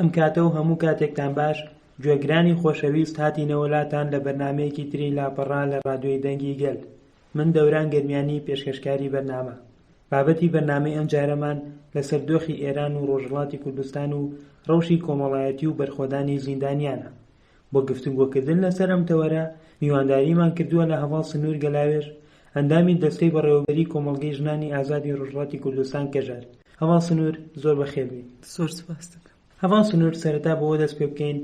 ئەم کاتە و هەموو کاتێکتان باش. گوێگرانی خۆشەویست، هاتینەوە لاتان لە بەرنامەیەکی تری لاپەڕا لە ڕادیۆی دەنگی گەل. من دەوران گەرمیانی پێشکەشکاری بەرنامە. بابەتی بەرنامەی ئەم جارەمان لەسەر دۆخی ئێران و ڕۆژهەڵاتی کوردستان و ڕەوشی کۆمەڵایەتی و بەرخۆدانی زیندانیانە. بۆ گفتوگۆکردن لەسەر ئەم تەوەرە میوانداریمان کردووە لە هەواڵ سنوور گەلاوێژ، ئەندامی دەستەی بەڕێوەبەری کۆمەڵگەی ژنانی ئازادی ڕۆژهەڵاتی کوردستان کەژار. هەواڵ سنوور زۆر بەخێر بێت. زۆر سوپاس دەکەم. هەواڵ سنوور، سەرەتا بەوە دەست پێ بکەین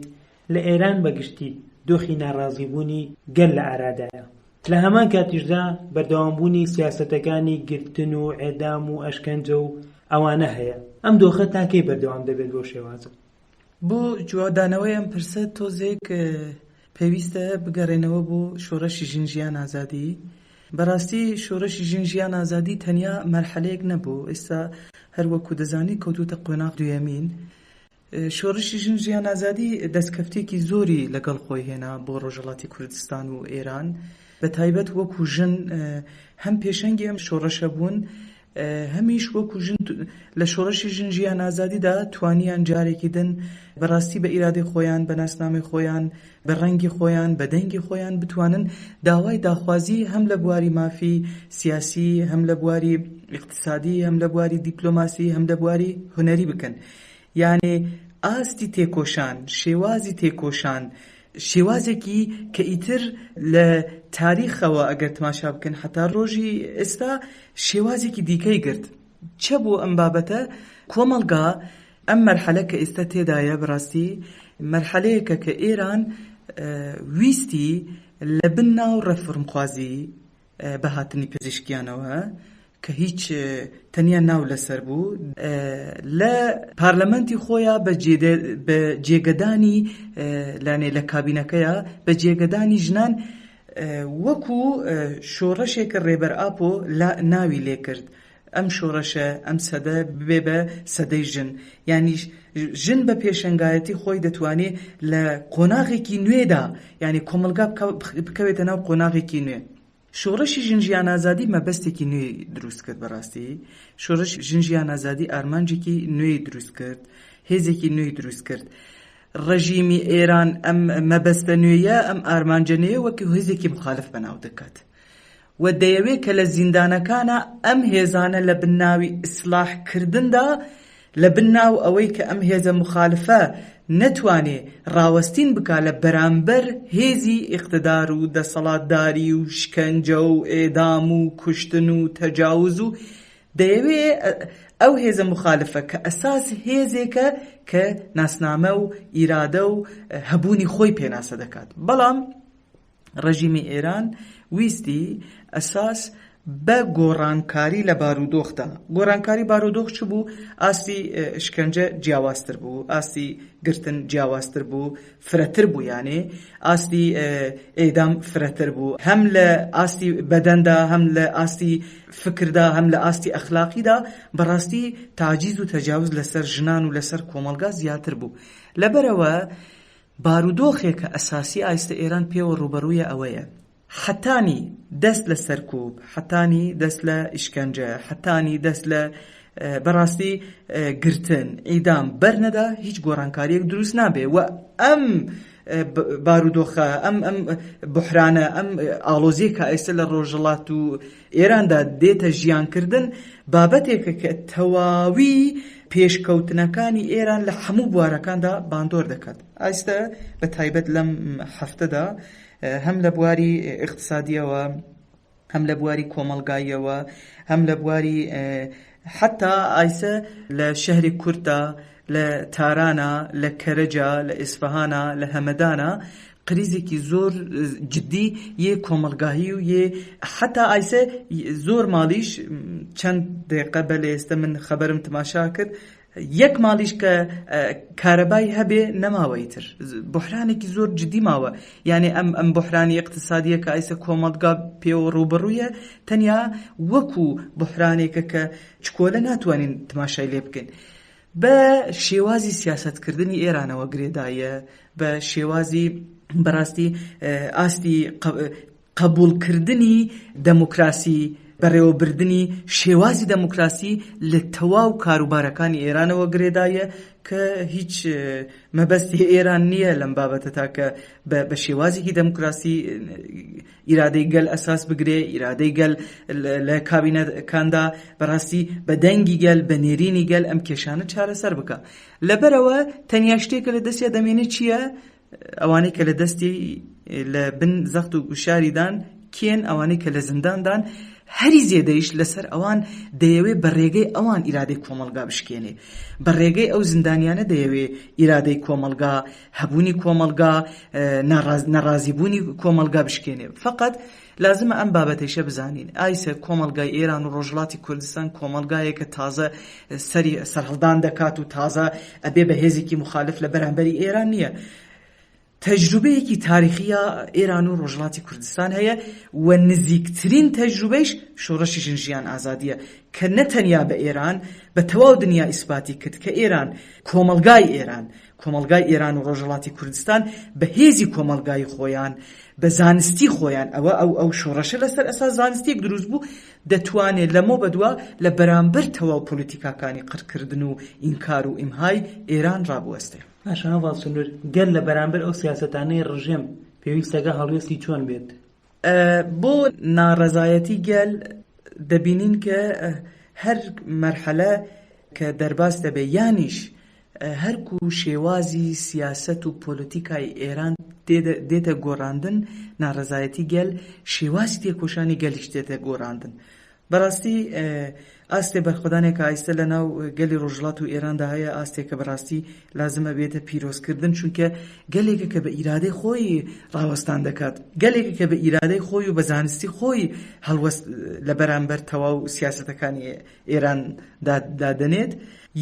لە ئێران بەگشتی دۆخی ناڕازیبوونی گەل لە ئارادایە. لە هەمان کاتیشدا بەردەوامبوونی سیاسەتەکانی گرتن و ئێدام و ئەشکەنجە و ئەوانە هەیە. ئەم دۆخە تا کەی بەردەوام دەبێت بۆ شێوازە؟ بۆ جوادانەوەی ئەم پرسە تۆزێک پێویستە بگەڕێنەوە بۆ شۆڕەشی ژینژیان ئازادی. بەڕاستی شۆڕەشی ژینژیان ئازادی تەنیا مەرحەلەیەک نەبوو، ئێستا هەروەکو دەزانی کەوتوتە قۆناغ دوێمین. شۆڕشی ژینژیان ئازادی دەستکەفتێکی زۆری لەگەڵ خۆی هێنا بۆ ڕۆژهەڵاتی کوردستان و ئێران، بە تایبەت وەکو ژن هەم پێشەنگی ئەم شۆڕەشە بوون، هەمیش وەکو ژن لە شۆڕشی ژینژیان ئازادیدا توانیان جارێکی دن بەڕاستی بە ئیرادەی خۆیان، بە ناسنامەی خۆیان، بە ڕەنگی خۆیان، بە دەنگی خۆیان بتوانن داوای داخوازی هەم لە بواری مافی سیاسی، هەم لە بواری اقتصادی، هەم لە بواری دیپلۆماسی، هەم لە بواری هونەری بکەن. یعنی ئاستی تێکۆشان، شێوازی تێکۆشان، شێوازێکی کە ئیتر لە تاریخەوە ئەگەر تماشا بکەن حتا ڕۆژی ئێستا شێوازێکی دیکەی گرت. چە بۆ ئەم بابەتە؟ کۆمەڵگا ئەم مەرحەلە کە ئێستا تێدایە بەڕاستی مەرحەلەیەکە کە ئێران ویستی لە بن ناو ڕەفرمخوازی بەهاتنی پزیشکیانەوە کە هیچ تەنیا ناو لەسەر بوو، لە پارلەمەنتی خۆیان بە جێگەدانی لە کابینەکەیە بە جێگەدانی ژنان وەکو شۆڕەشێکە ڕێبەر ئاپۆ ناوی لێ کرد. ئەم شۆڕەشە ئەم سەدە ببێ بە سەدەی ژن، یعنی ژن بە پێشەنگایەتی خۆی دەتوانێت لە قۆناغێکی نوێدا، یعنی کۆمەلگا بکەوێتە ناو قۆناغێکی نوێ. شۆڕشی ژینژیان ئازادی مەبەستێکی نوێی دروست کرد. بەڕاستی شۆڕش ژینژیان ئازادی ئارمانجێکی نوێی دروست کرد، هێزێکی نوێی دروست کرد. ڕژیمی ئێران ئەم مەبەستە نوێیە، ئەم ئارمانجە نوێیە وەکو هێزێکی مخالف بەناو دەکات و دەیەوێت کە لە زیندانەکانە ئەم هێزانە لە بناوی ئیسلاحکردندا، لە بناو ئەوەی کە ئەم هێزە مخالفە نەتوانێ ڕاوەستین بکا لە بەرامبەر هێزی ئیقتدار و دەسەڵاتداری و شکەنجە و ئێدام و کوشتن و تەجاوز و دەیەوێ ئەو هێزە مخالفە کە ئەساس هێزێکە کە ناسنامە و ئیرادە و هەبوونی خۆی پێناسە دەکات. بەڵام ڕژیمی ئێران ویستی ئەساس بە گۆڕانکاری لە بارودۆخدا. گۆڕانکاری بارودۆخ چ بوو؟ ئاستی شکەنجە جیاوازتر بوو، ئاستی گرتن جیاوازتر بوو، فرەتر بوو، یانێ ئاستی ئێدام فرەتر بوو، هەم لە ئاستی بەدەندا، هەم لە ئاستی فکردا، هەم لە ئاستی ئەخلاقیدا بەڕاستی تاجیز و تەجاوز لەسەر ژنان و لەسەر کۆمەلگا زیاتر بوو. لەبەرەوە بارودۆخێکە ئەساسی ئایستە ئێران پێوە ڕوبەڕوویە ئەوەیە حەتانی دەست لە سەرکوب، حەتانی دەست لە ئیشکەنجە، حەتانی دەست لە بەڕاستی گرتن، ئیدام بەرنەدا هیچ گۆڕانکاریەک دروست نابێ و ئەم بارودۆخە، ئەم بحرانە، ئەم ئاڵۆزیەکە ئێستا لە ڕۆژهەڵات و ئێراندا دێتە ژیانکردن بابەتێکە کە تەواوی پێشکەوتنەکانی ئێران لە هەموو بوارەکاندا باندۆر دەکات. ئایستە بە تایبەت لەم هەفتەدا هەم لە بواری اقتصادیەوە، هەم لە بواری کۆمەلگاییەوە، هەم لە بواری حتا ئایسە لە شەهری کورتدا، لە تارانە، لە کەرەجە، لە ئیسفەهانە، لە هەمەدانە قریزێکی زۆر جدی یە کۆمەلگاهی و یە حتا ئایسە زۆر ماڵیش چەند دقیقە بەلێ ئێستا من خەبەرم تماشا کرد یەک ماڵیش کە کارەبای هەبێ نەماوەیتر، بحرانێکی زۆر جدی ماوە. یعنی ئەم بحرانی اقتصادیە کە ئایسە کۆمەلگا پێوە ڕوبەڕوویە تەنیا وەکو بحرانێکە کە چکۆلە ناتوانین تماشای لێ بکەین. بە شێوازی سیاسەتکردنی ئێرانەوە گرێدایە، بە شێوازی بەڕاستی ئاستی قبولکردنی دەموکراسی بەڕێوەبردننی شێوازی دەموکراسی لە تەواو کاروبارەکانی ئێرانەوە گرێدایە کە هیچ مەبەستی ئێران نییە لەم بابەتە تاکە بە شێوازێکی دەموکراسی ئیرادەی گەل ئەساس بگرێ، ئیرادەی گەل لە کابینەکاندا بەڕاستی بە دەنگی گەل بە نێرینی گەل ئەم کێشانە چارەسەر بکە. لەبەرەوە تەنیا شتێکە لە دەستیا دەمێنێت چییە؟ ئەوانەی کە لە دەستی لە بن زەخت و گوشاریدان کێن، ئەوانەی کە لە زینداندان هەری زێدەیش لەسەر ئەوان دەیەوێت بە ڕێگەی ئەوان ئیرادەی کۆمەلگا بشکێنێ، بە ڕێگەی ئەو زیندانیانە دەیەوێت ئیرادەی کۆمەلگا، هەبوونی کۆمەلگا، نەڕازیبوونی کۆمەلگا بشکێنێ. فقط لازمە ئەم بابەتەیشە بزانین، ئایسە کۆمەلگای ئێران و ڕۆژهەڵاتی کوردستان کۆمەلگایەکە تازە سەری سەرهەڵدان دەکات و تازە ئەبێ بە هێزێکی مخالف لە بەرامبەری ئێران نییە. تەجروبەیەکی تاریخیە ئێران و ڕۆژهەڵاتی کوردستان هەیە و نزیکترین تەجروبەیش شۆڕەشی ژنجیان ئازادیە کە نەتەنیا بە ئێران بە تەواو دنیا ئیسپاتی کرد کە ئێران کۆمەلگای ئێران و ڕۆژهەڵاتی کوردستان بە هێزی کۆمەلگای خۆیان بە زانستی خۆیان ئەو شۆڕەشە لەسەر ئەساس زانستیەک دروست بوو دەتوانێت لەمە بەدووە لە بەرامبەر تەواو پۆلیتیکاکانی قڕکردن و ئینکار و ئیمهای ئێران ڕابوەستێ. پاشانە باڵسنوور گەل لە بەرامبەر ئەو سیاسەتانەی ڕژێم پێویستەگە هەڵوێستی چۆن بێت؟ بۆ ناڕەزایەتی گەل دەبینین کە هەر مەرحەلە کە دەرباس دەبێ یانیش هەرکو شێوازی سیاسەت و پۆلیتیکای ئێران دێتە گۆڕاندن، ناڕەزایەتی گەل شێوازی تێکۆشانی گەلیش دێتە گۆڕاندن. بەڕاستی ئاستێ بەرخۆدانێکە ئایستە لە ناو گەلی ڕۆژهەڵات و ئێراندا هەیە، ئاستێکە بەڕاستی لازمە بێتە پیرۆزکردن، چونکە گەلێکە کە بە ئیرادەی خۆی ڕاوەستان دەکات، گەلێکە کە بە ئیرادەی خۆی و بە زانستی خۆی هەڵوەست لە بەرامبەر تەواو سیاسەتەکانی ئێران دادەنێت.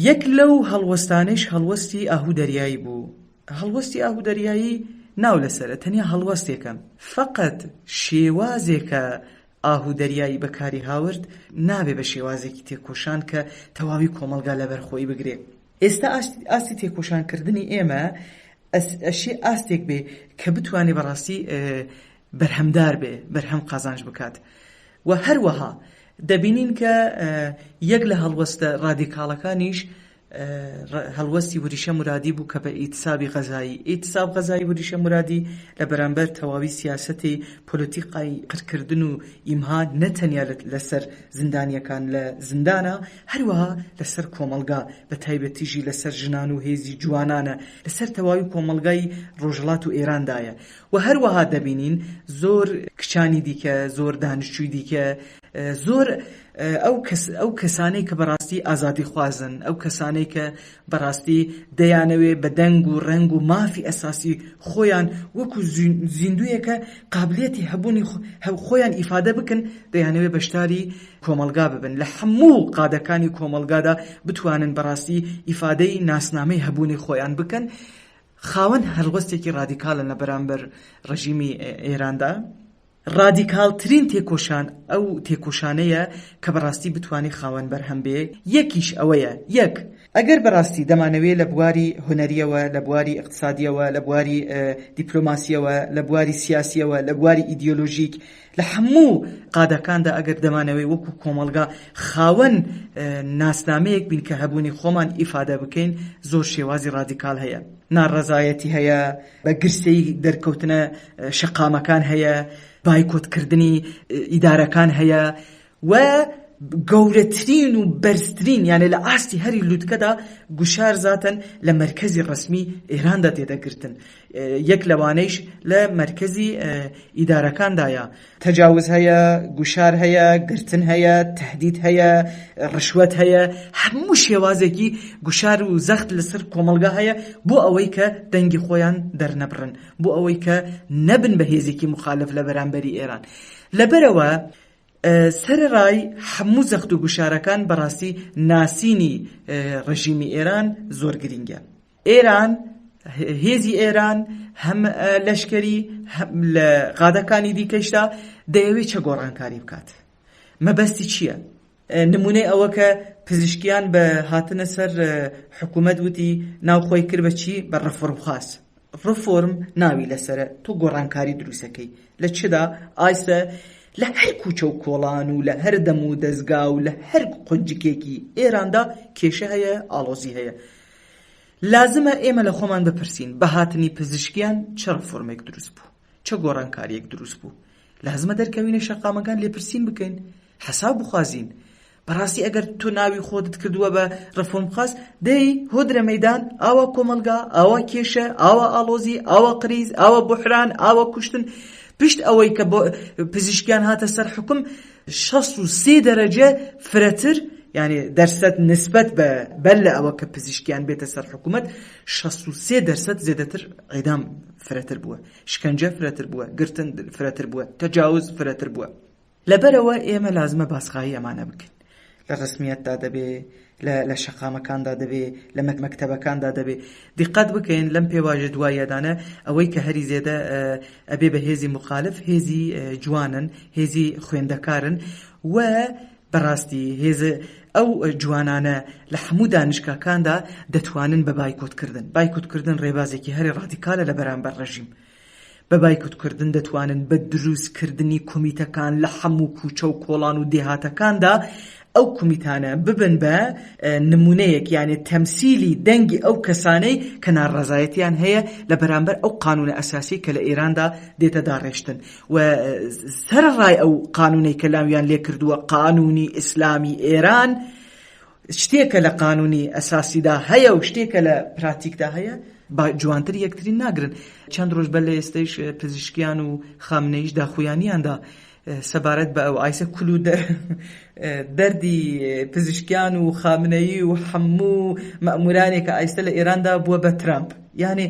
یەک لەو هەڵوەستانەیش هەڵوەستی ئاهودەریایی بوو. هەڵوەستی ئاهودەریایی ناو لەسەرە، تەنیا هەڵوەستێکم، فقط شێوازێکە ئاهودەریایی بەکاری هاورد نابێ بە شێوازێکی تێکۆشان کە تەواوی کۆمەلگا لەبەرخۆی بگرێ. ئێستا ئاستی تێکۆشانکردنی ئێمە ئەشێ ئاستێک بێ کە بتوانێ بەڕاستی بەرهەمدار بێ، بەرهەم قازانج بکات. و هەروەها دەبینین کە یەک لە هەڵوەستە ڕادیکاڵەکانیش هەڵوەستی وریشە مرادی بوو کە بە ئیتسابی غەزایی. ئیتساب غەزایی وریشە مرادی لە بەرامبەر تەواوی سیاسەتی پۆلیتیقای قڕکردن و ئیمها نەتەنیا لەسەر زیندانیەکان لە زیندانە، هەروەها لەسەر کۆمەلگا بە تایبەتیژی لەسەر ژنان و هێزی جوانانە، لەسەر تەواوی کۆمەلگای ڕۆژهەڵات و ئێراندایە. و هەروەها دەبینین زۆر کچانی دیکە، زۆر دانیشتووی دیکە، زۆر ئەو کەسانەی کە بەڕاستی ئازادی خوازن، ئەو کەسانەی کە بەڕاستی دەیانەوێ بە دەنگ و ڕەنگ و مافی ئەساسی خۆیان وەکو زیندویەکە قابلیەتی هەبوونی خۆیان ئیفادە بکەن، دەیانەوێ بەشداری کۆمەلگا ببن، لە هەموو قادەکانی کۆمەلگادا بتوانن بەڕاستی ئیفادەی ناسنامەی هەبوونی خۆیان بکەن. خاوەن هەڵوەستێکی ڕادیکالن لە بەرامبەر ڕژیمی ئێراندا. ڕادیکالترین تێکۆشان ئەو تێکۆشانەیە کە بەڕاستی بتوانێت خاوەن بەرهەم بێ. یەکیش ئەوەیە، یەک ئەگەر بەڕاستی دەمانەوێت لە بواری هونەریەوە، لە بواری اقتصادیەوە، لە بواری دیپلۆماسیەوە، لە بواری سیاسیەوە، لە بواری ئیدیۆلۆژیک، لە هەموو قادەکاندا ئەگەر دەمانەوێت وەکو کۆمەلگا خاوەن ناسنامەیەک بین کە هەبوونی خۆمان ئیفادە بکەین، زۆر شێوازی ڕادیکال هەیە. ناڕەزایەتی هەیە، بە گرسەی دەرکەوتنە شەقامەکان هەیە، بایکۆتکردنی ئیدارەکان هەیە، و گەورەترین و بەرزترین یانە لە ئاستی هەری لووتکەدا گوشار زاتن لە مەرکەزی ڕسمی ئێراندا تێدەگرتن. یەک لەوانەیش لە مەرکەزی ئیدارەکاندایە. تەجاوز هەیە، گوشار هەیە، گرتن هەیە، تەهدید هەیە، ڕشوەت هەیە، هەموو شێوازێکی گوشار و زەخت لەسەر کۆمەلگا هەیە بۆ ئەوەی کە دەنگی خۆیان دەرنەبڕن، بۆ ئەوەی کە نەبن بە هێزێکی مخالف لە بەرامبەری ئێران. لەبەرەوە سەرڕای هەموو زەخت و گوشارەکان بەڕاستی ناسینی ڕژیمی ئێران زۆر گرینگە. ئێران، هێزی ئێران هەم لەشکری لە قادەکانی دیکەشدا دەیەوێت چه گۆڕانکاری بکات. مەبەستی چییە؟ نمونەی ئەوە کە پزیشکیان بە هاتنە سەر حکوومەت وتی ناوخۆی کرد بە چی؟ بە ڕەفۆرم خاص. ڕفۆرم ناوی لەسەرە، تۆ گۆڕانکاری دروستەکەی لە چدا؟ ئایسە لە هەر کوچە و کۆڵان و لە هەر دەم و دەستگا و لە هەر قونجکێکی ئێراندا کێشە هەیە، ئاڵۆزی هەیە. لازمە ئێمە لە خۆمان بپرسین بە هاتنی پزیشکیان چه ڕفۆرمێک دروست بوو، چه گۆڕانکاریەک دروست بوو. لازمە دەرکەوینە شەقامەکان لێپرسین بکەین، حەساب بخوازین. بەڕاستی ئەگەر تۆ ناوی خۆتت کردووە بە ڕفۆرم خاست، دەی هۆدرە مەیدان، ئاوا کۆمەلگا، ئاوا کێشە، ئاوا ئاڵۆزی، ئاوا قریز، ئاوا بوحران، ئاوا کوشتن. پشت ئەوەی کە پزیشکیان هاتە سەر حکم 63 دەرەجە فرەتر، یعنی دەرسەد نسبەت بەر لە ئەوە کە پزیشکیان بێتە سەر حکوومەت 63 دەرسەد زێدەتر ئەیدام فرەتر بووە، شکنجە فرەتر بووە، گرتن فرەتر بووە، تەجاوز فرەتر بووە. لەبەرەوە ئێمە لازمە باسخایی ئەمانە بکەین. لە ڕسمیەتدا دەبێ، لە شەقامەکاندا دەبێ، لە مەکتەبەکاندا دەبێ دیقەت بکەین لەم پێواژە دوایەدانە ئەوەی کە هەری زێدە ئەبێ بە هێزی مخالف، هێزی جوانن، هێزی خوێندەکارن و بەڕاستی هێز ئەو جوانانە لە هەموو دانیشگاکاندا دەتوانن بە بایکوتکردن ڕێبازێکی هەری ڕادیکالە لە بەرامبەر ڕەژیم. بە بایکوتکردن دەتوانن بە دروستکردنی کۆمیتەکان لە هەموو کوچە و کۆڵان و دێهاتەکاندا ئەو کۆمیتانە ببن بە نمونەیەک، یعنی تەمسیلی دەنگی ئەو کەسانەی کە ناڕەزایەتیان هەیە لە بەرامبەر ئەو قانونە ئەساسی کە لە ئێراندا دێتە داڕێشتن. و سەرڕای ئەو قانونەی کە لاویان لێ کردووە قانونی ئیسلامی ئێران شتێکە لە قانونی ئەساسیدا هەیە و شتێکە لە پراتیکدا هەیە، جوانتر یەکتری ناگرن. چەند ڕۆژ بەر لە ئێستەیش پزیشکیان و خامنەیش داخویانیاندا سەبارەت بە ئەو ئایسە کول و دەردی پزیشکیان و خامنەیی و هەموو مەئمورانێک کە ئایستە لە ئێراندا بووە بە ترامپ. یعنی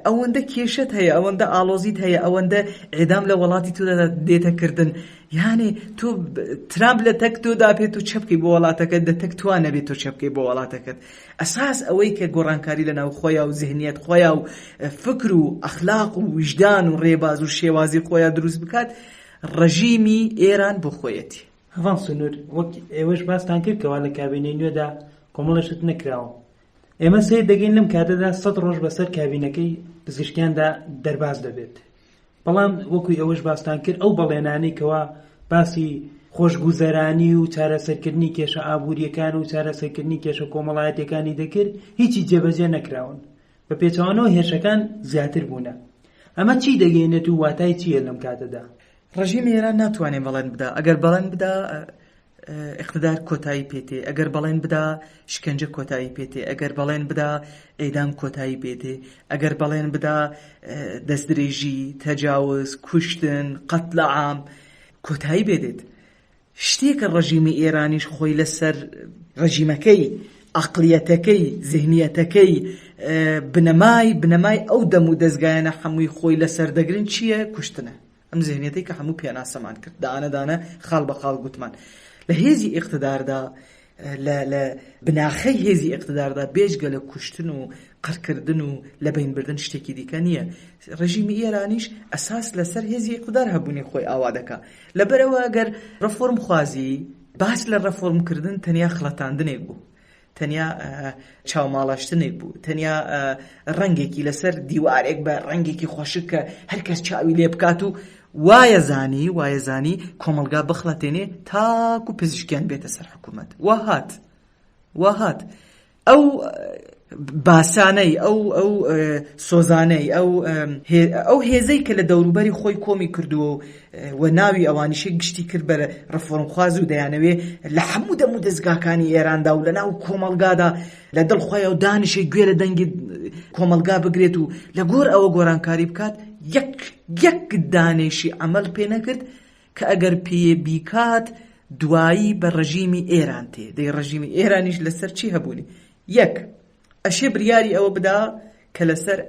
ئەوەندە کێشت هەیە، ئەوەندە ئاڵۆزیت هەیە، ئەوەندە ئێدام لە وڵاتی تۆدا دێتە کردن. یعنی تۆ ترامپ لە تەک تۆدا پێت و چەپکەی بۆ وڵاتەکەت، دە تەک توان نەبێت تۆ چەپکەی بۆ وڵاتەکەت. ئەساس ئەوەی کە گۆڕانکاری لە ناو خۆیان و ذهنیەت خۆیان و فکر و ئەخلاق و وجدان و ڕێباز و شێوازی خۆیان دروست بکات، ڕژیمی ئێران بۆ خۆیەتی. هەڤان سنوور وەک ئێوەش باستان کرد کەوا لە کابینەی نوێدا کۆمەڵەشت نەکراوە. ئێمە سێ دەگەین لەم کاتەدا 100 ڕۆژ بەسەر کابینەکەی پزیشکیاندا دەرباز دەبێت. بەڵام وەکوی ئەوەش باستان کرد ئەو بەڵێنانەی کەوا باسی خۆشگوزەرانی و چارەسەرکردنی کێشە ئابووریەکان و چارەسەرکردنی کێشە کۆمەڵایەتەکانی دەکرد هیچی جێبەجێ نەکراون، بە پێچەوانەوە هێرشەکان زیاتر بوونە. ئەمە چی دەگەینێت و واتای چییە لەم کاتەدا؟ ڕژیمی ئێران ناتوانێت بەڵێن بدا. ئەگەر بەڵێن بدا اقتدار کۆتایی پێتێ، ئەگەر بەڵێن بدا شکنجە کۆتایی پێتێ، ئەگەر بەڵێن بدا ئەیدام کۆتایی پێتێ، ئەگەر بەڵێن بدا دەستدرێژی، تەجاوز، کوشتن، قەتڵە عام کۆتایی بێدێت. شتێکە ڕژیمی ئێرانیش خۆی لەسەر ڕژیمەکەی، عەقڵیەتەکەی، ذهنیەتەکەی، بنەمای ئەو دەم و دەستگایانە هەمووی خۆی لەسەر دەگرن چییە؟ کوشتنە. ئەم ذهنیەتەی کە هەموو پێناسەمان کرد، دانە خاڵ بە خاڵ گوتمان. لە هێزی ئیقتداردا، لە بناخەی هێزی ئیقتداردا بێجگە لە کوشتن و قەرکردن و لە بینبردن شتێکی دیکە نییە. ڕژیمی ئێرانیش ئەساس لەسەر هێزی ئیقتدار هەبوونی خۆی ئاوا دەکا. لەبەرەوە ئەگەر ڕەفۆرم خوازی، باس لە ڕەفۆرمکردن تەنیا خڵەتاندنێک بوو، تەنیا چاوماڵاشتنێک بوو، تەنیا ڕەنگێکی لەسەر دیوارێک بە ڕەنگێکی خۆشک کە هەرکەس چاوی لێ بکات و وایە زانی کۆمەلگا بخڵەتێنێ تاکو پزیشکیان بێتە سەر حکوومەت. وهات ئەو باسانەی، ئەو سۆزانەی، ئەو هێزەی کە لە دەوروبەری خۆی کۆمی کردووە و ناوی ئەوانیشە گشتی کرد بە ڕەفۆرمخواز و دەیانەوێ لە هەموو دەم و دەستگاکانی ئێراندا و لە ناو کۆمەلگادا لە دڵخۆیە و دانیشەی گوێ لە دەنگی کۆمەلگا بگرێت و لە گۆر ئەوە گۆڕانکاری بکات، یەک دانێشی عەمەل پێ نەکرد کە ئەگەر پێ بیکات دوایی بە ڕژیمی ئێران تێ. دەی ڕژیمی ئێرانیش لەسەر چی هەبوونی؟ یەک ئەشێ بریاری ئەوە بدا کە لەسەر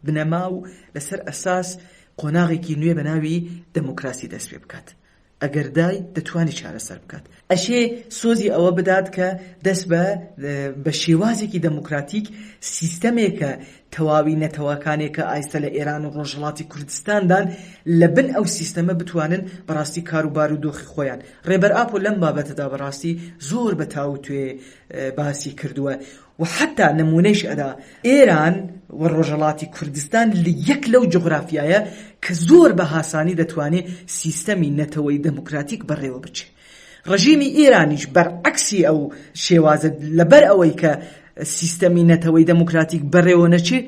بنەما و لەسەر ئەساس قۆناغێکی نوێ بە ناوی دەموکراسی دەست پێ بکات. ئەگەر دای دەتوانی چارەسەر بکات. ئەشێ سۆزی ئەوە بدات کە دەست بە شێوازێکی دەموکراتیک سیستەمێکە تەواوی نەتەوەکانێک کە ئایستا لە ئێران و ڕۆژهەڵاتی کوردستاندان لە بن ئەو سیستەمە بتوانن بەڕاستی کاروبار و دۆخی خۆیان. ڕێبەر ئاپۆ لەم بابەتەدا بەڕاستی زۆر بەتاو توێ باسی کردووە و حتا نمونەش ئەدا ئێران و ڕۆژهەڵاتی کوردستان لە یەک لەو جغرافیایە کە زۆر بە هاسانی دەتوانێت سیستەمی نەتەوەی دەموکراتیک بەڕێوە بچێت. ڕژیمی ئێرانیش بەرعەکسی ئەو شێوازە لەبەر ئەوەی کە سیستەمی نەتەوەی دەموکراتیک بەڕێوە نەچێ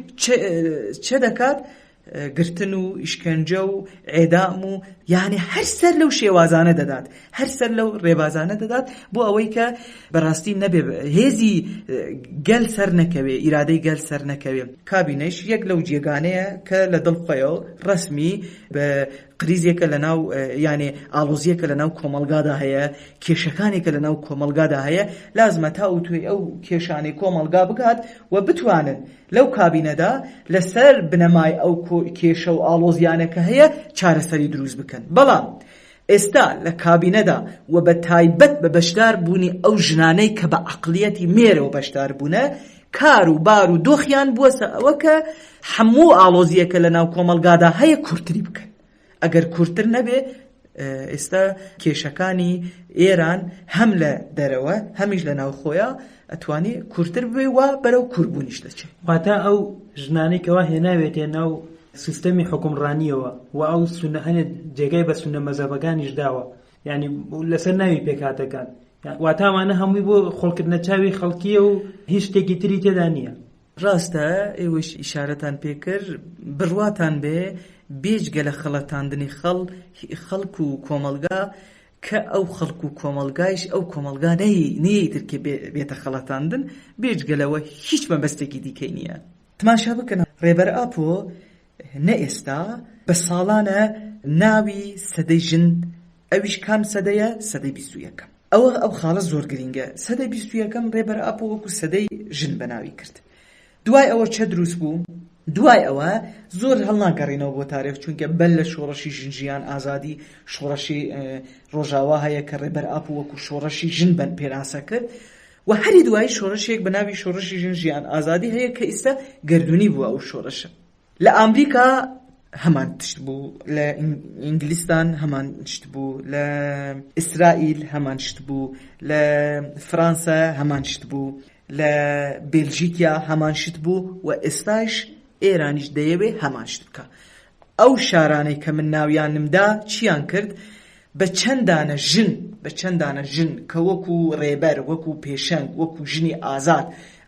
چه دەکات؟ گرتن و ئیشکەنجە و ئێدام و یعنی هەر سەر لەو شێوازانە دەدات، هەر سەر لەو ڕێبازانە دەدات بۆ ئەوەی کە بەڕاستی نەبێ هێزی گەل سەر نەکەوێ، ئیرادەی گەل سەر نەکەوێ. کابینەش یەک لەو جێگانەیە کە لە دڵخۆیەوە ڕەسمی بە قریزێکە لە ناو یعنی ئاڵۆزیەکە لە ناو کۆمەلگادا هەیە، کێشەکانێکە لە ناو کۆمەلگادا هەیە، لازمە تا و توێ ئەو کێشانەی کۆمەلگا بکات و بتوانن لەو کابینەدا لەسەر بنەمای ئەو کێشە و ئاڵۆزیانەکە هەیە چارەسەری دروست بکەن. بەڵام ئێستا لە کابینەدا و بە تایبەت بە بەشدار بوونی ئەو ژنانەی کە بە عەقڵیەتی مێرەوە بەشدار بوونە، کار و بار و دۆخیان بووە ئەوە کە هەموو ئاڵۆزیەکە لە ناو کۆمەلگادا هەیە کورتری بکەن. ئەگەر کورتر نەبێ ئێستا کێشەکانی ئێران هەم لە دەرەوە هەمیش لە ناو خۆیە ئەتوانی کورتر بێ و بەرەو کوربوونیش دەچێت. واتە ئەو ژنانەی کەوا هێناوێتێ ناو سیستەمی حکومڕانیەوە و ئەو سونە هەنێ جێگای بە سونە مەزەبەکانیش داوە، یعنی لەسەر ناوی پێکاتەکان، واتامانە هەمووی بۆ خۆڵکردنە چاوی خەڵکیە و هیچ شتێکی تری تێدا نییە. ڕاستە ئێوەش ئیشارەتان پێکرد، بڕواتان بێ بێجگە لە خەڵەتاندنی خەڵک و کۆمەلگا کە ئەو خەڵک و کۆمەلگایش ئەو کۆمەلگا نەیەیتر کە بێتە خەڵەتاندن، بێجگەلەوە هیچ مەبەستێکی دیکەی نییە. تماشا بکەن ڕێبەر ئاپۆ نە ئێستا بە ساڵانە ناوی سەدەی ژن، ئەویش کام سەدەیە؟ سەدەی 21. ئەو خاڵە زۆر گرینگە. سەدەی 21 ڕێبەر ئاپۆ وەکو سەدەی ژن بەناوی کرد. دوای ئەوە چه دروست بوو؟ دوای ئەوە زۆر هەڵناگەڕینەوە بۆ تاریخ، چونکە بەل لە شۆڕەشی ژنجیان ئازادی شۆڕەشی ڕۆژاوا هەیە کە ڕێبەر ئاپۆ وەکو شۆڕەشی ژن بەن پێناسە کرد و هەری دوای شۆڕەشێک بە ناوی شۆڕەشی ژنجیان ئازادی هەیە کە ئێستا گردوونی بووە ئەو شۆڕەشە. لە ئەمریکا هەمان تشت بوو، لە ئینگلیستان هەمان شت بوو، لە ئیسرائیل هەمان شت بوو، لە فەرەنسا هەمان شت بوو، لە بێلژیکیا هەمان شت بوو و ئێستاش ئێرانیش دەیەوێ هەمان شت بکە. ئەو شارانەی کە من ناویانمدا چیان کرد؟ بە چەندانە ژن کە وەکو ڕێبەر، وەکو پێشەنگ، وەکو ژنی ئازاد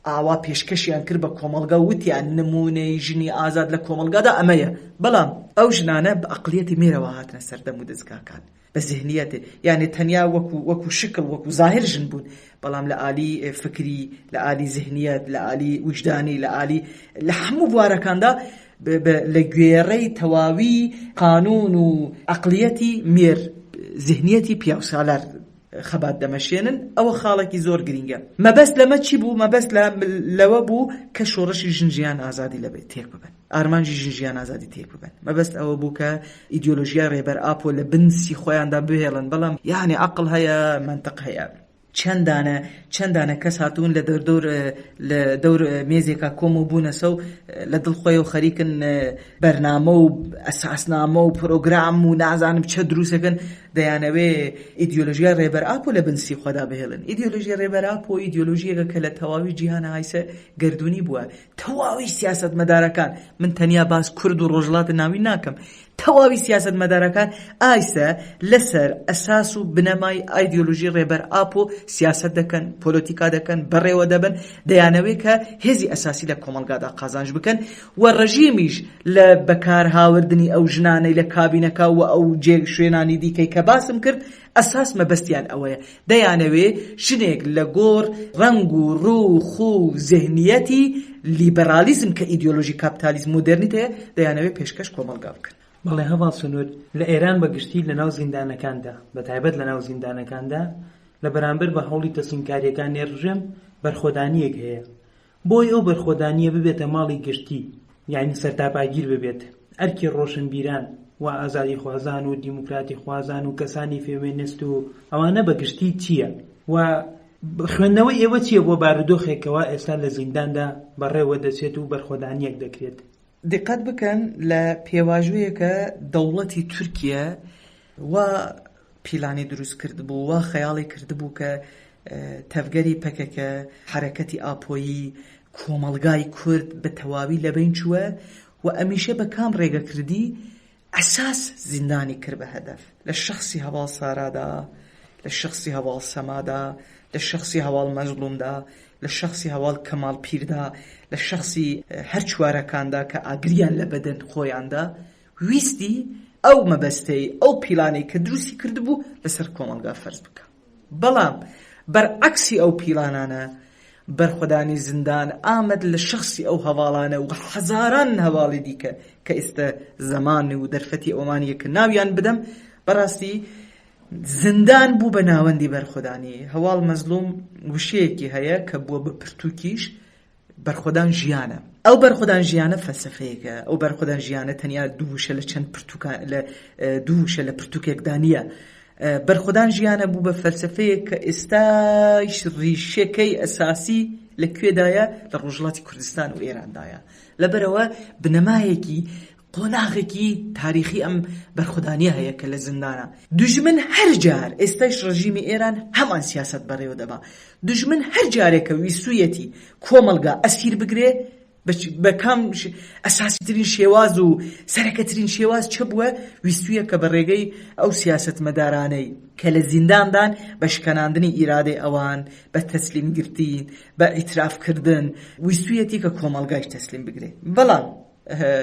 ئاوا پێشکەشیان کرد بە کۆمەلگا، وتیان نمونەی ژنی ئازاد لە کۆمەلگادا ئەمەیە. بەڵام ئەو ژنانە بە عەقڵیەتی مێرەوە هاتنە سەردەم و دەستگاکان، بە ذهنیەتێ، یعنی تەنیا وەکو شکل، وەکو ظاهر ژن بوون، بەڵام لە ئالی فکری، لە ئالی ذهنیەت، لە ئالی وجدانی، لە هەموو بوارەکاندا لە گوێڕەی تەواوی قانون و عەقڵیەتی مێر، ذهنیەتی پیاوسالار خەبات دەمەشێنن. ئەوە خاڵێکی زۆر گرینگە. مەبەست لەمە چی بوو؟ مەبەست لەوە بوو کە شۆڕەشی ژنجیان ئازادی لەبێت تێک ببن، ئارمانجی ژنجیان ئازادی تێک ببن. مەبەست ئەوە بوو کە ئیدیۆلۆژیا ڕێبەر ئاپۆ لە بنسی خۆیاندا بهێڵن، بەڵام یعنی عەقڵ هەیە، منطق هەیە. چەندانە کەس هاتوون لە دەور مێزێکا کۆم و بوونەسە و لە دڵخۆی و خەریکن بەرنامە و ئەساسنامە و پرۆگرام و نازانم چه دروستەکەن، دەیانەوێ ئیدیۆلۆژیا ڕێبەر ئاپۆ لە بنسی خۆدا بهێڵن. ئیدیۆلۆژیا ڕێبەر ئاپۆ ئیدیۆلۆژیەکە کە لە تەواوی جیهانە هایسە گردوونی بووە. تەواوی سیاسەتمەدارەکان، من تەنیا باس کورد و ڕۆژهەڵات ناوی ناکەم، تەواوی سیاسەتمەدارەکان ئایسە لەسەر ئەساس و بنەمای ئایدیۆلۆژی ڕێبەر ئاپۆ سیاسەت دەکەن، پۆلۆتیکا دەکەن، بەڕێوە دەبن، دەیانەوێت کە هێزی ئەساسی لە کۆمەلگادا قازانج بکەن و ڕژیمیش لە بەکار هاوردنی ئەو ژنانەی لە کابینەکە و ئەو شوێنانی دیکەی کە باسم کرد ئەساس مەبەستیان ئەوەیە. دەیانەوێ ژنێک لە گۆڕ ڕەنگ و ڕوو خو ذهنیەتی لیبەرالیزم کە ئیدیۆلۆژی کاپیتالیزم مۆدرنیتەیە دەیانەوێ پێشکەش کۆمەلگا بکەن. بەڵێ هەواڵ سنوور لە ئێران بەگشتی لە ناو زیندانەکاندا، بە تایبەت لە ناو زیندانەکاندا لە بەرامبەر بە هەوڵی تەسینکاریەکانی ڕژێم بەرخۆدانیەک هەیە. بۆی ئەو بەرخۆدانیە ببێتە ماڵی گشتی، یعنی سەرتاپاگیر ببێت. ئەرکی ڕۆشنبیران و ئازادی خوازان و دیموکراتی خوازان و کەسانی فێمینیست و ئەوانە بەگشتی چییە؟ و خوێندنەوەی ئێوە چییە بۆ بارودۆخێکەوە ئێستا لە زینداندا بەڕێوە دەچێت و بەرخۆدانیەک دەکرێت؟ دقت بکەن لە پێواژوەیەکە دەوڵەتی تورکیا و پیلانی دروست کرد بوو و خەیاڵی کرد بوو کە تەفگەری پەکەکە حرەکەتی ئاپۆیی کۆمەڵگای کورد بە تەواوی لەبین چووە و ئەمیشە بە کام ڕێگەکردی ئەساس زیندانی کرد بە هەدەف لە شخصی هەواڵ سارادا، لە شخصی هەواڵ سەمادا، لە شخصی هەواڵ مەزلومدا، لە شخصی هەواڵ کەماڵ پیردا، لە شخصی هەر چوارەکاندا کە ئاگریان لە بەدەن خۆیاندا ویستی ئەو مەبەستەی ئەو پیلانەی کە دروستی کرد بوو لەسەر کۆمەڵگا فەرز بکە. بەڵام بەرعەکسی ئەو پیلانانە بەرخۆدانی زیندان ئامد لە شخصی ئەو هەواڵانە و هەزاران هەواڵی دیکە کە ئێستا زەمان و دەرفەتی ئەومانیە کە ناویان بدەم بەڕاستی زیندان بوو بە ناوەندی بەرخۆدانی. هەواڵ مەزلوم وشەیەکی هەیە کە بووە بە پرتوکیش بەرخۆدان ژیانە. ئەو بەرخۆدان ژیانە فەلسەفەیەکە. ئەو بەرخۆدان ژیانە تەنیا دووشە لە چەند پرتوکان لە دووشە لە پرتوکێکدا نییە. بەرخۆدان ژیانە بوو بە فەلسەفەیەک کە ئێستاش ڕیشەکەی ئەساسی لەکوێدایە لە ڕۆژهەڵاتی کوردستان و ئێراندایە. لەبەرەوە بنەمایەکی قۆناغێکی تاریخی ئەم بەرخۆدانیە هەیە کە لە زیندانە. دوژمن هەر جار ئێستاش ڕژیمی ئێران هەمان سیاست بەڕێوە دەبا. دوژمن هەر جارێکە ویسوویەتی کۆمەڵگا ئەسیر بگرێ بە کام ئەساسیترین شێواز و سەرەکەترین شێواز چ بووە؟ ویستویە کە بە ڕێگەی ئەو سیاست مەدارانەی کە لە زینداندان بە شکەناندنی ئیرادەی ئەوان، بە تەسلیم گرتین، بە ئیترافکردن، ویستویەتی کە کۆمەڵگایش تەسلیم بگرێ. بەڵام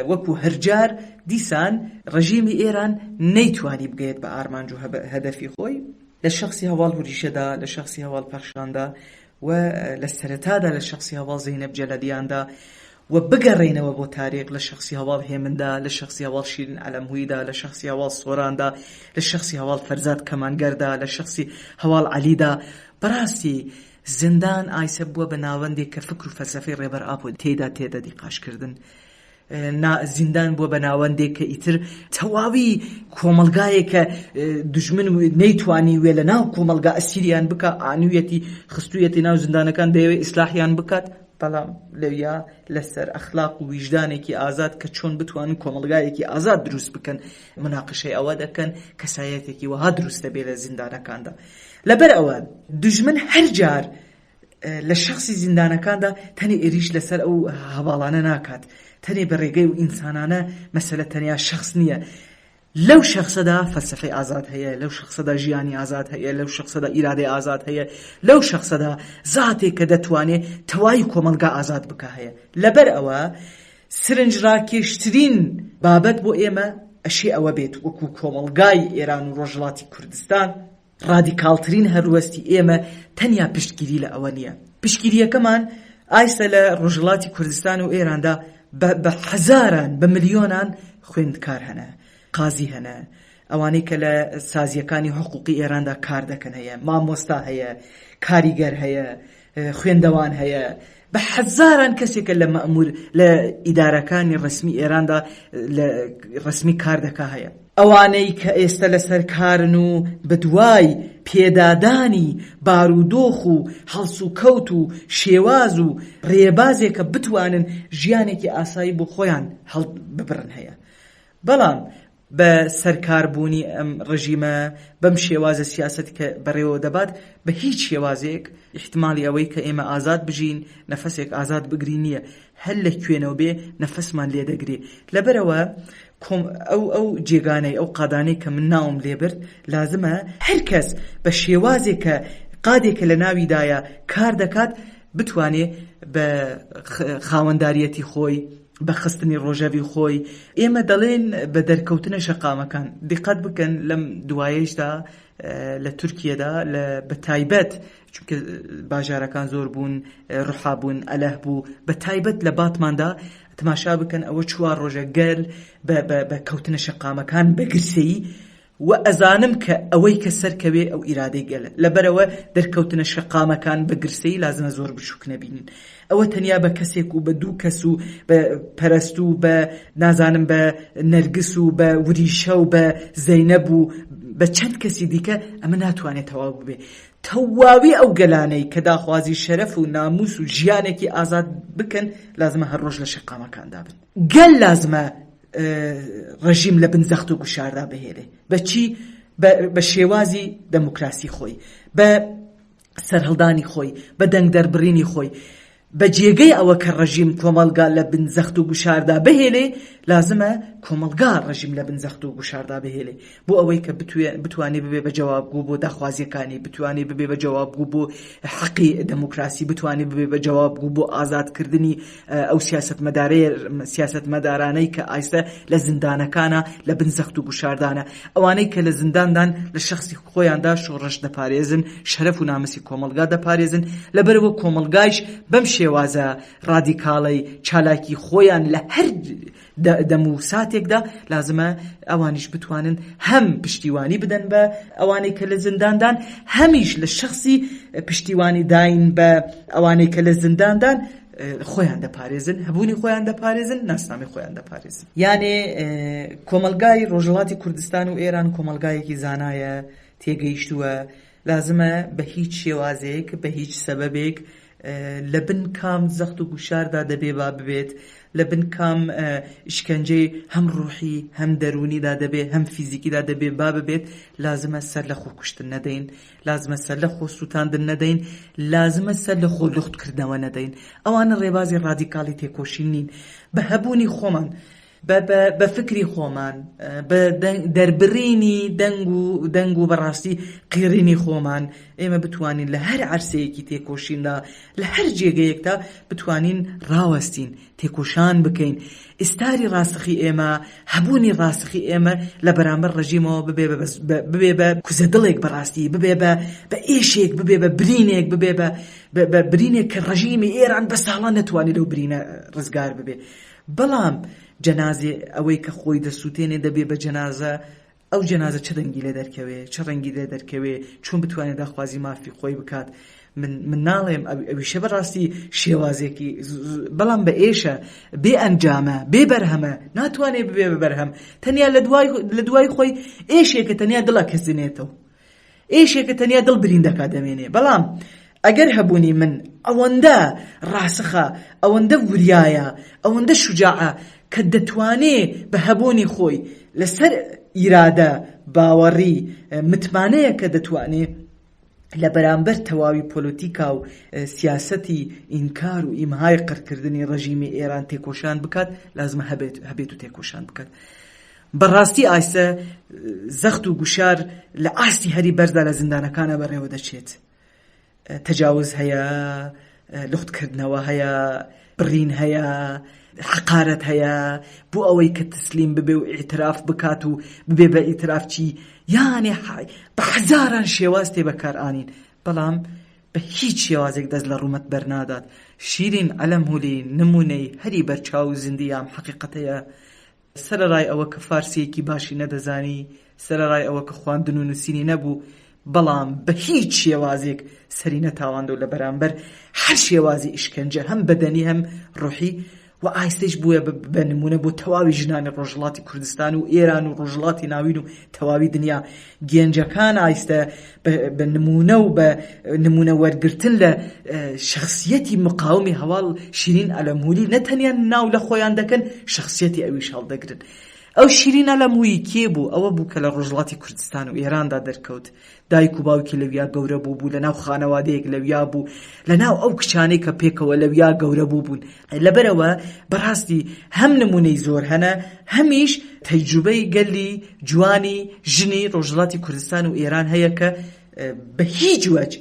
وەکو هەرجار دیسان ڕژیمی ئێران نەیتوانی بگەیت بە ئارمانج و هەدەفی خۆی لە شخصی هەواڵ هوریشەدا، لە شخصی هەواڵ پەرشاندا و لە سەرەتادا لە شخصی هەواڵ زەینەب جەلەلیاندا و بگەڕێنەوە بۆ تاریخ لە شخصی هەواڵ هێمندا، لە شخصی هەواڵ شیرین عەلەمهویدا، لە شخصی هەواڵ سۆراندا، لە شخصی هەواڵ فەرزاد کەمانگەردا، لە شخصی هەواڵ عەلیدا. بەڕاستی زیندان ئایسە بووە بە ناوەندێک کە فکر و فەلسەفەی ڕێبەر ئاپۆ تێدا دیقاشکردن. زیندان بووە بە ناوەندێک کە ئیتر تەواوی کۆمەڵگایە کە دوژمن نەیتوانی وێ لە ناو کۆمەڵگا ئەسیریان بکە، ئانوویەتی خستوویەتی ناو زیندانەکان دەیەوێت ئیسلاحیان بکات. بەڵام لەویا لەسەر ئەخلاق و ویژدانێکی ئازاد کە چۆن بتوانن کۆمەڵگایەکی ئازاد دروست بکەن مناقشەی ئەوە دەکەن کەسایەتێکی وەها دروست دەبێت لە زیندانەکاندا. لەبەر ئەوە دوژمن هەر جار لە شخصی زیندانەکاندا تەنی ئێریش لەسەر ئەو هەواڵانە ناکات، تەنێ بە ڕێگەی و ئینسانانە مەسەلە تەنیا شخص نییە. لەو شخصەدا فەلسەفەی ئازاد هەیە، لەو شخصەدا ژیانی ئازاد هەیە، لەو شخصەدا ئیرادەی ئازاد هەیە، لەو شخصەدا زاتێک کە دەتوانێت تەواوی کۆمەڵگا ئازاد بکە هەیە. لەبەر ئەوە سرنج ڕاکێشترین بابەت بۆ ئێمە ئەشی ئەوە بێت وەکو کۆمەڵگای ئێران و ڕۆژهەڵاتی کوردستان ڕادیکالترین هەروەستی ئێمە تەنیا پشتگیری لە ئەوە نییە. پشتگیریەکەمان ئایستا لە ڕۆژهەڵاتی کوردستان و ئێراندا بە حەزاران بە ملیۆنان خوێندکار هەنە، قازی هەنە، ئەوانەی کە لە سازیەکانی حقوقی ئێراندا کار دەکەن هەیە، مامۆستا هەیە، کاریگەر هەیە، خوێندەوان هەیە، بە حەزاران کەسێکە لە مەئمور لە ئیدارەکانی ڕسمی ئێراندا لە ڕسمی کار دەکا هەیە. ئەوانەی کە ئێستا لەسەر کارن و بەدوای پێدادانی بارودۆخ و هەڵس و کەوت و شێواز و ڕێبازێکە بتوانن ژیانێکی ئاسایی بۆ خۆیان هەڵ ببرن هەیە. بەڵام بە سەرکاربوونی ئەم ڕژیمە بەم شێوازە سیاست کە بەڕێوە دەبات بە هیچ شێوازێک احتمالی ئەوەی کە ئێمە ئازاد بژین نەفەسێک ئازاد بگرین نییە، هەر لە کوێنەوە بێ نەفەسمان لێ دەگرێ. لەبەرەوە ئەو جێگانەی ئەو قادانەی کە من ناوم لێبرد لازمە هەر کەس بە شێوازێک کە قادێکە لە ناویدایە کار دەکات بتوانێ بە خاوەنداریەتی خۆی بە خستنی ڕۆژەوی خۆی. ئێمە دەڵێن بە دەرکەوتنە شەقامەکان دیقەت بکەن لەم دوایەشدا لە تورکیەدا بە تایبەت چونکە باژارەکان زۆر بوون، ڕوحا بوون، ئەلەه بوو، بە تایبەت لە باتماندا تماشا بکەن ئەوە 4 ڕۆژە گەل بە کەوتنە شەقامەکان بە گرسەیی و ئەزانم کە ئەوەی کە سەرکەوێ ئەو ئیرادەی گەلە. لەبەرەوە دەرکەوتنە شەقامەکان بە گرسەیی لازمە زۆر بچووک نەبینین. ئەوە تەنیا بە کەسێک و بە 2 کەس و بە پەرست و بە نازانم بە نەرگس و بە وریشە و بە زەینەب و بە چەند کەسی دیکە ئەمە ناتوانێت تەواو ببێ. تەواوی ئەو گەلانەی کە داخوازی شەرەف و ناموس و ژیانێکی ئازاد بکەن لازمە هەر ڕۆژ لە شەقامەکاندا بن. گەل لازمە ڕژیم لە بنزەخت و گوشاردا بهێنێ. بەچی؟ بە شێوازی دەموکراسی خۆی، بە سەرهەڵدانی خۆی، بە دەنگ دەربڕینی خۆی، بە جێگەی ئەوە کە ڕژیم کۆمەلگا لە بنزەخت و گوشاردا بهێنێ لازمە کۆمەلگا ڕژیم لە بنزەخت و گوشاردا بهێنێ بۆ ئەوەی کە بتوانێ ببێ بە جوابگو بۆ داخوازیەکانی، بتوانێ ببێ بە جوابگو بۆ حەقی دەموکراسی، بتوانێ ببێ بە جوابگو بۆ ئازادکردنی ئەو سیاسەتمەدارانەی کە ئایستا لە زیندانەکانە لە بنزەخت و گوشاردانە، ئەوانەی کە لە زینداندان لە شخصی خۆیاندا شۆڕش دەپارێزن، شەرەف و ناموسی کۆمەلگا دەپارێزن، لەبەرەوە کۆمەلگایش بەم شێوازە ڕادیکاڵی چالاکی خۆیان لە هەر دەم و ساتێکدا لازمە ئەوانیش بتوانن هەم پشتیوانی بدەن بە ئەوانەی کە لە زینداندان، هەمیش لە شخصی پشتیوانی داین بە ئەوانەی کە لە زینداندان خۆیان دەپارێزن، هەبوونی خۆیان دەپارێزن، ناسنامی خۆیان دەپارێزن. یانێ کۆمەلگای ڕۆژهەڵاتی کوردستان و ئێران کۆمەلگایەکی زانایە، تێگەیشتووە، لازمە بە هیچ شێوازێک بە هیچ سەبەبێک لە بن کام زەخت و گوشاردا دەبێ با ببێت، لە بن کام شکنجەی هەم ڕوحی هەم دەرونیدا دەبێ هەم فیزیکیدا دەبێ با ببێت، لازمە سەر لە خۆ کوشتن نەدەین، لازمە سەر لە خۆ سووتاندن نەدەین، لازمە سەر لە خۆ لوختکردنەوە نەدەین. ئەوانە ڕێبازی ڕادیکاڵی تێکۆشین نین. بە هەبوونی خۆمان، بە فکری خۆمان، بە دەربڕینی دەنگ و بەڕاستی قیڕینی خۆمان ئێمە بتوانین لە هەر عەرسەیەکی تێکۆشیندا لە هەر جێگەیەکدا بتوانین ڕاوەستین، تێکۆشان بکەین. ئێستاری ڕاستەخی ئێمە، هەبوونی ڕاستەخی ئێمە لە بەرامبەر ڕژیمەوە ببێ بە کوزە دڵێک بەڕاستی، ببێ بە ئێشێک، ببێ بە برینێک، ببێ بە برینێک کە ڕژیمی ئێران بە ساڵان نەتوانێت لەو برینە ڕزگار ببێ. بەڵام جەنازێ ئەوەی کە خۆی دەسووتێنێ دەبێ بە جەنازە، ئەو جەنازە چه دەنگی لێ دەرکەوێ، چه ڕەنگی لێ دەرکەوێ، چۆن بتوانێت داخوازی مافی خۆی بکات. من ناڵێم ئەویشە بەڕاستی شێوازێکی بەڵام بە ئێشە، بێ ئەنجامە، بێ بەرهەمە، ناتوانێت ببێ بە بەرهەم. تەنیا لە دوای خۆی ئێشێکە تەنیا دڵە کەسدنێتەوە، ئێشێکە تەنیا دڵ بریندەکە دەمێنێ. بەڵام ئەگەر هەبوونی من ئەوەندە ڕاسخە، ئەوەندە وریایە، ئەوەندە شوجاعە کە دەتوانێ بە هەبوونی خۆی لەسەر ئیرادە باوەڕی متمانەیە کە دەتوانێ لە بەرامبەر تەواوی پۆلۆتیکا و سیاسەتی ئینکار و ئیمهای قڕکردنی ڕژیمی ئێران تێکۆشان بکات، لازمە هەبێت و تێکۆشان بکات. بەڕاستی ئایسە زەخت و گوشار لە ئاستی هەری بەرزدا لە زیندانەکانە بەڕێوە دەچێت. تەجاوز هەیە، لوختکردنەوە هەیە، برین هەیە، حقارەت هەیە، بۆ ئەوەی کە تسلیم ببێ و ئیعتراف بکات و ببێ بە ئیعتراف چی، یانێ بە حەزاران شێواز تێ بەکارئانین، بەڵام بە هیچ شێوازێک دەست لە ڕوومەت بەرنادات. شیرین ئەلەمهولی نمونەی هەری بەرچاو زیندیام حەقیقەتەیە. سەرەڕای ئەوە کە فارسیەکی باشی نەدەزانی، سەرەڕای ئەوە کە خواندن و نووسینی نەبوو، بەڵام بە هیچ شێوازێک سەری نەتاواندە و لە بەرامبەر هەر شێوازی ئیشکەنجە هەم بەدەنی هەم ڕوحی و ئایستەش بووە بە نمونە بۆ تەواوی ژنانی ڕۆژهەڵاتی کوردستان و ئێران و ڕۆژهەڵاتی ناوین و تەواوی دنیا. گەنجەکان ئایستە بە نمونە و بە نمونە وەرگرتن لە شخصیەتی مقاومی هەواڵ شیرین ئەلەمهولی نەتەنیا ناو لە خۆیان دەکەن، شخصیەتی ئەویش هەڵدەگرن. ئەو شیرین ئەلەمهولی کێ بوو؟ ئەوە بوو کە لە ڕۆژهەڵاتی کوردستان و ئێراندا دەرکەوت. دایک و باوکی لەویا گەورە بوو، لەناو خانەوادەیەک لەویا بوو، لەناو ئەو کچانەی کە پێکەوە لەویا گەورە بوون. لەبەرەوە بەڕاستی هەم نمونەی زۆر هەنە، هەمیش تەجروبەی گەلی جوانی ژنی ڕۆژهەڵاتی کوردستان و ئێران هەیە کە بە هیچ وەج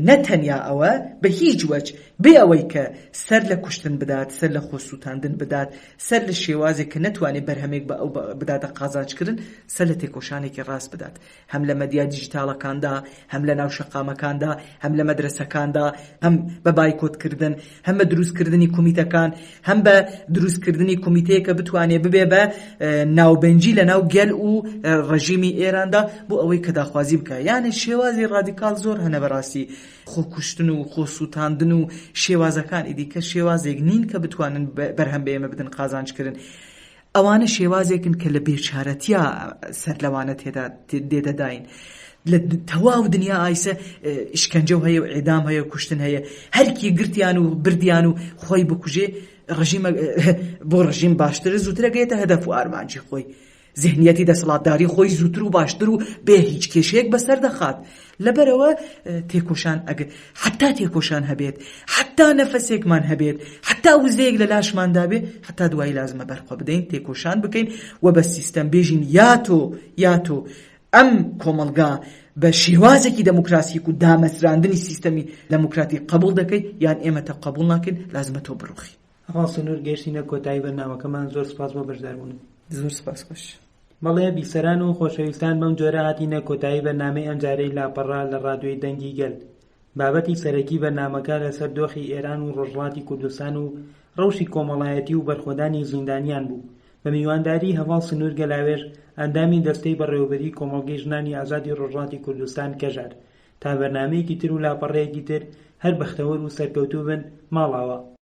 نەتەنیا ئەوە، بە هیچ وەج بێ ئەوەی کە سەر لە کوشتن بدات، سەر لە خۆ سووتاندن بدات، سەر لە شێوازێک کە نەتوانێت بەرهەمێک بە ئەو بداتە قازانجکردن، سەر لە تێکۆشانێکی ڕاست بدات، هەم لە مەدیا دیجیتاڵەکاندا، هەم لە ناو شەقامەکاندا، هەم لە مەدرسەکاندا، هەم بە بایکۆتکردن، هەم بە دروستکردنی کۆمیتەکان، هەم بە دروستکردنی کۆمیتەیەکە بتوانێت ببێ بە ناوبەنجی لە ناو گەل و ڕژیمی ئێراندا بۆ ئەوەی کە داخوازی بکە. یانێ شێوازی ڕادیکاڵ زۆر هەنە بەڕاستی، خۆکوشتن و خۆسووتاندن و شێوازەکان ئیدیکە شێوازێک نین کە بتوانن بەرهەم بە ئێمە بدن قازانجکردن. ئەوانە شێوازێکن کە لە بێچارەتیا سەر لەوانە دێدەداین. لە تەواو دنیا ئایسە ئشکەنجە هەیە و ئێدام هەیە و کوشتن هەیە، هەرکی گرتیان و بردیان و خۆی بکوژێ ڕژیمە بۆ ڕژیم باشترە زووترە گەیەتە هەدەف و ئارمانجی خۆی، ذهنیەتی دەسەڵاتداری خۆی زووتر و باشتر و بێ هیچ کێشەیەک بەسەر دەخات. لەبەرەوە تێکۆشان ئەگەر حتا تێکۆشان هەبێت، حتا نەفەسێکمان هەبێت، حتا وزەیەک لە لاشماندا بێ، حتا دوایی لازمە بەرخۆ بدەین تێکۆشان بکەین و بە سیستەم بێژین یاتۆ ئەم کۆمەلگا بە شێوازێکی دەموکراسیک و دامەزراندنی سیستەمی دەموکراتی قبول دەکەی یان ئێمەتە قبول ناکەین، لازمە تۆ بڕوخی. ئەوە سنوور گەشتینە کۆتایی بەرنامەکەمان، زۆر سپاس بۆ بەشداربوون. زۆر سپاس خۆش. بەڵێ بیسەران و خۆشەویستان، بەم جۆرە هاتینە کۆتایی بەرنامەی ئەمجارەی لاپەڕا لە ڕادیۆی دەنگی گەل. بابەتی سەرەکی بەرنامەکە لەسەر دۆخی ئێران و ڕۆژهەڵاتی کوردستان و ڕەوشی کۆمەڵایەتی و بەرخۆدانی زیندانیان بوو. بە میوانداری هەواڵ سنوور گەلاوێژ ئەندامی دەستەی بەڕێوەبەری کۆمەڵگەی ژنانی ئازادی ڕۆژهەڵاتی کوردستان کەژار. تا بەرنامەیەکی تر و لاپەڕەیەکی تر هەر بەختەوەر و سەرکەوتوو بن، ماڵاوە.